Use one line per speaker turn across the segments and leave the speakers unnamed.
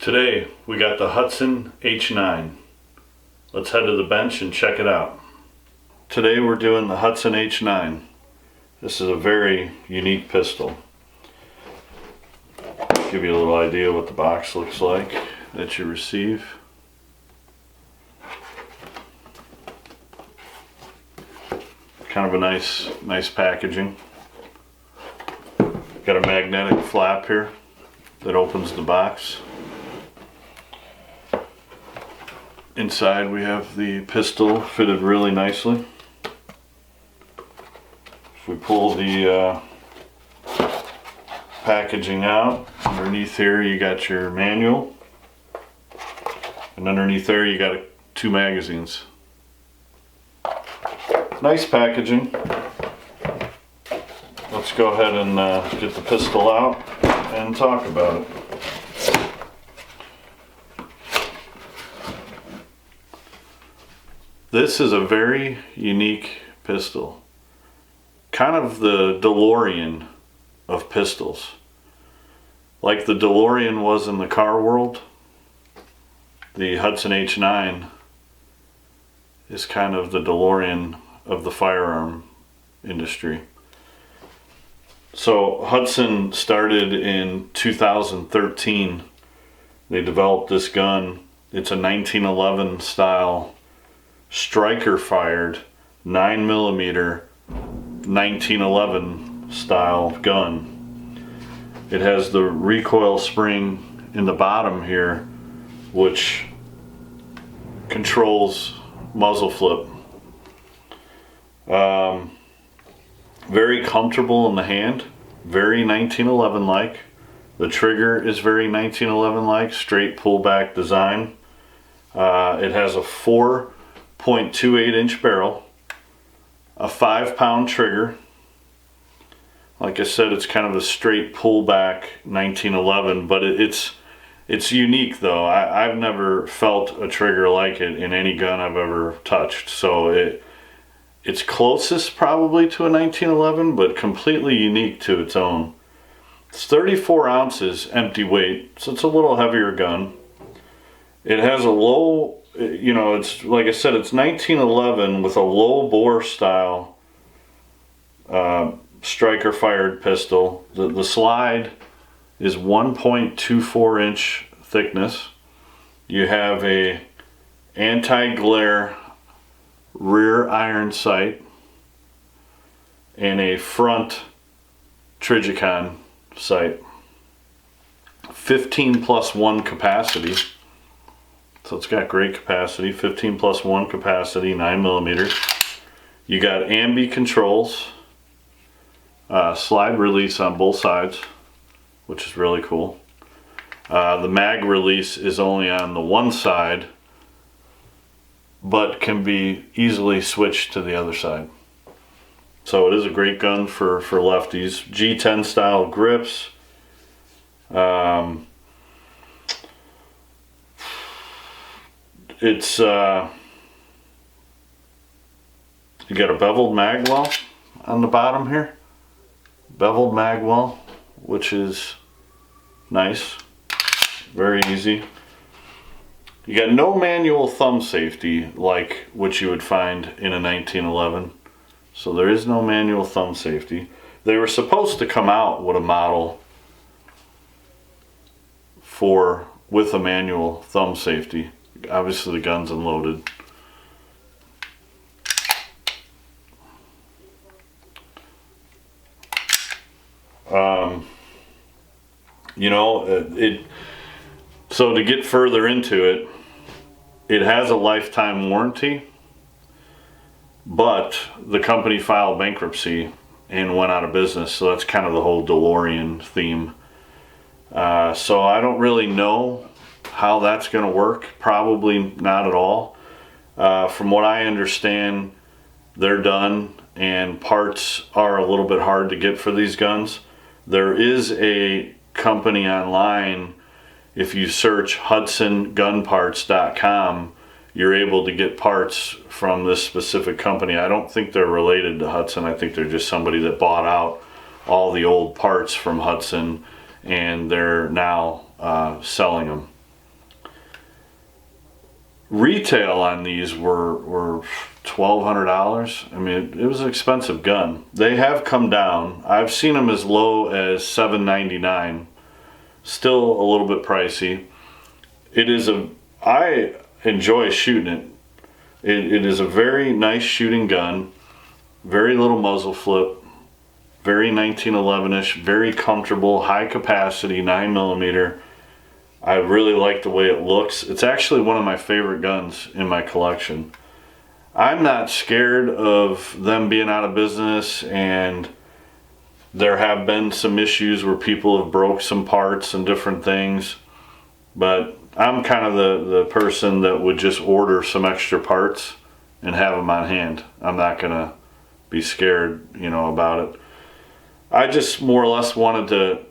Today we got the Hudson H9. Let's head to the bench and check it out. Today we're doing the Hudson H9. This is a very unique pistol. Give you a little idea what the box looks like that you receive. Kind of a nice packaging. Got a magnetic flap here that opens the box. Inside we have the pistol fitted really nicely. If we pull the packaging out, underneath here you got your manual, and underneath there you got two magazines. Nice packaging. Let's go ahead and get the pistol out and talk about it. This is a very unique pistol. Kind of the DeLorean of pistols. Like the DeLorean was in the car world, the Hudson H9 is kind of the DeLorean of the firearm industry. So Hudson started in 2013. They developed this gun. It's a 1911 style striker fired 9mm 1911 style gun. It has the recoil spring in the bottom here, which controls muzzle flip. Very comfortable in the hand, very 1911 like. The trigger is very 1911 like, straight pullback design. It has a 4.28 inch barrel, a 5-pound trigger. Like I said, it's kind of a straight pullback 1911, but it's unique though. I've never felt a trigger like it in any gun I've ever touched. So it's closest probably to a 1911, but completely unique to its own. It's 34 ounces empty weight, so it's a little heavier gun. It has a low, it's like I said, it's 1911 with a low bore style striker fired pistol. The slide is 1.24 inch thickness. You have a anti-glare rear iron sight and a front Trigicon sight. 15+1 capacity. So it's got great capacity, 15+1 capacity, 9mm. You got ambi controls, slide release on both sides, which is really cool. The mag release is only on the one side, but can be easily switched to the other side. So it is a great gun for lefties. G10 style grips. It's you got a beveled mag well on the bottom here. Beveled mag well, which is nice. Very easy. You got no manual thumb safety like what you would find in a 1911. So there is no manual thumb safety. They were supposed to come out with a model with a manual thumb safety. Obviously the gun's unloaded. So to get further into it, it has a lifetime warranty, but the company filed bankruptcy and went out of business, so that's kind of the whole DeLorean theme. So I don't really know how that's going to work. Probably not at all. From what I understand, they're done and parts are a little bit hard to get for these guns. There is a company online. If you search HudsonGunParts.com, you're able to get parts from this specific company. I don't think they're related to Hudson. I think they're just somebody that bought out all the old parts from Hudson and they're now selling them. Retail on these were $1,200. I mean, it was an expensive gun. They have come down. I've seen them as low as $7.99. Still a little bit pricey. I enjoy shooting it. It is a very nice shooting gun. Very little muzzle flip. Very 1911-ish. Very comfortable. High capacity 9mm. I really like the way it looks. It's actually one of my favorite guns in my collection. I'm not scared of them being out of business, and there have been some issues where people have broke some parts and different things, but I'm kind of the person that would just order some extra parts and have them on hand. I'm not gonna be scared, about it. I just more or less wanted to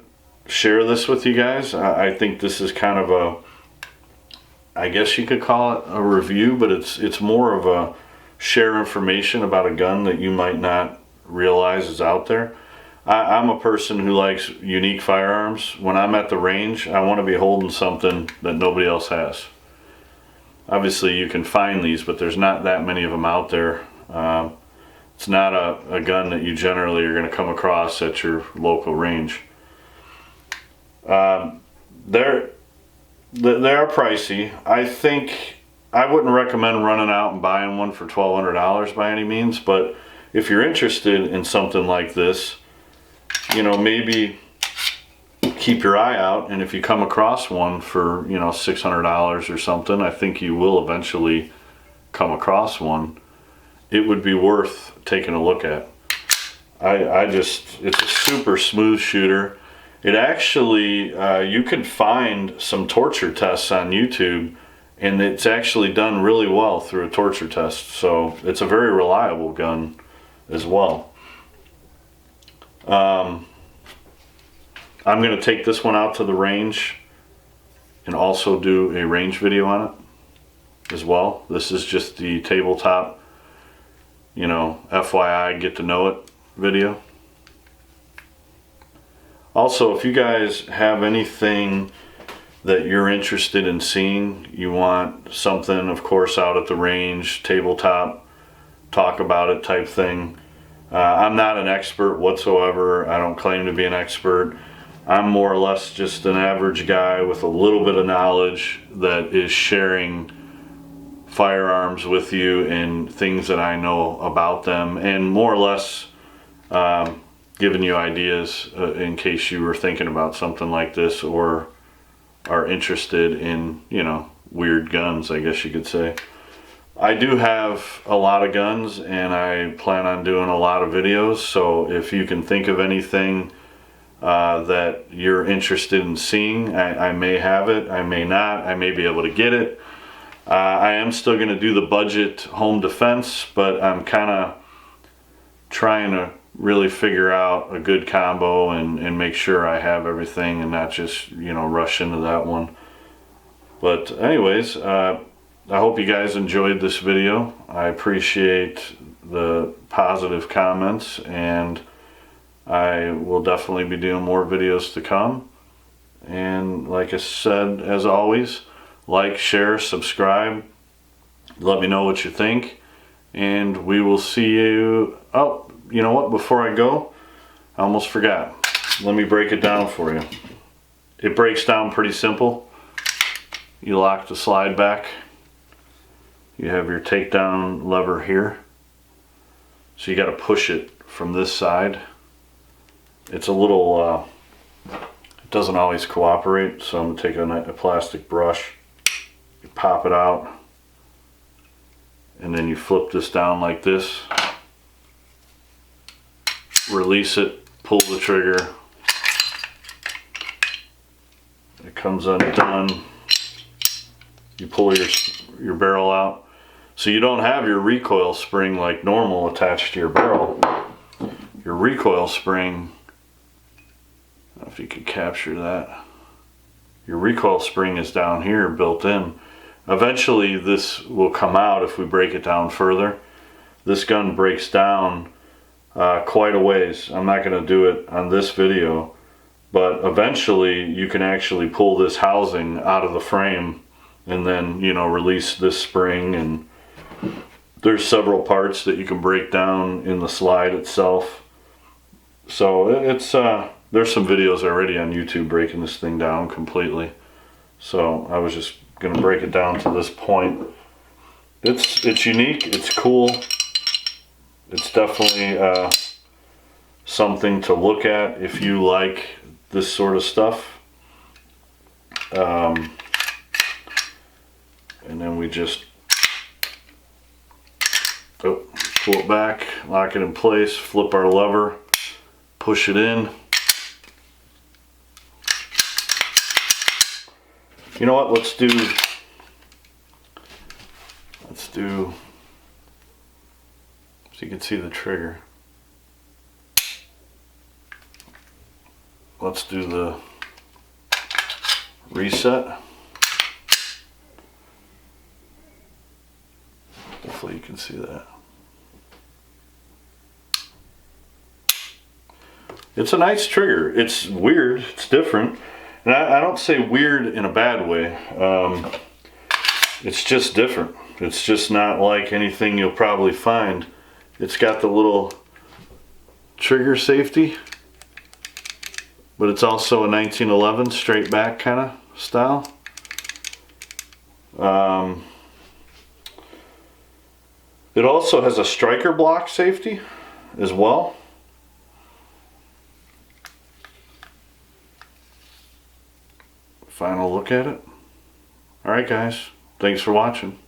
share this with you guys. I think this is kind of I guess you could call it a review, but it's more of a share information about a gun that you might not realize is out there. I'm a person who likes unique firearms. When I'm at the range, I want to be holding something that nobody else has. Obviously you can find these, but there's not that many of them out there. It's not a gun that you generally are going to come across at your local range. They're pricey. I think I wouldn't recommend running out and buying one for $1,200 by any means, but if you're interested in something like this, maybe keep your eye out, and if you come across one for, $600 or something, I think you will eventually come across one. It would be worth taking a look at. It's a super smooth shooter. It actually, you can find some torture tests on YouTube, and it's actually done really well through a torture test. So it's a very reliable gun as well. I'm going to take this one out to the range and also do a range video on it as well. This is just the tabletop, FYI, get to know it video. Also, if you guys have anything that you're interested in seeing, you want something, of course, out at the range, tabletop, talk about it type thing. I'm not an expert whatsoever. I don't claim to be an expert. I'm more or less just an average guy with a little bit of knowledge that is sharing firearms with you and things that I know about them, and more or less giving you ideas in case you were thinking about something like this or are interested in, weird guns, I guess you could say. I do have a lot of guns, and I plan on doing a lot of videos, so if you can think of anything that you're interested in seeing, I may have it, I may not, I may be able to get it. I am still going to do the budget home defense, but I'm kind of trying to really figure out a good combo and make sure I have everything and not just, rush into that one. But anyways, I hope you guys enjoyed this video. I appreciate the positive comments, and I will definitely be doing more videos to come. And like I said, as always, like, share, subscribe. Let me know what you think, and we will see you. Oh, you know what? Before I go, I almost forgot. Let me break it down for you. It breaks down pretty simple. You lock the slide back. You have your takedown lever here. So you got to push it from this side. It's a little, it doesn't always cooperate, so I'm going to take a plastic brush. You pop it out, and then you flip this down like this. Release it, pull the trigger. It comes undone. You pull your barrel out. So you don't have your recoil spring like normal attached to your barrel. Your recoil spring, I don't know if you could capture that. Your recoil spring is down here built in. Eventually this will come out if we break it down further. This gun breaks down quite a ways. I'm not going to do it on this video, but eventually you can actually pull this housing out of the frame and then, you know, release this spring. And there's several parts that you can break down in the slide itself. So it's there's some videos already on YouTube breaking this thing down completely. So I was just gonna break it down to this point. It's unique, it's cool. It's definitely something to look at if you like this sort of stuff. And then we just pull it back, lock it in place, flip our lever, push it in. You know what, let's do so you can see the trigger. Let's do the reset. Hopefully you can see that. It's a nice trigger. It's weird, it's different. And I don't say weird in a bad way. It's just different. It's just not like anything you'll probably find. It's got the little trigger safety, but it's also a 1911 straight back kind of style. It also has a striker block safety as well. Final look at it. Alright guys, thanks for watching.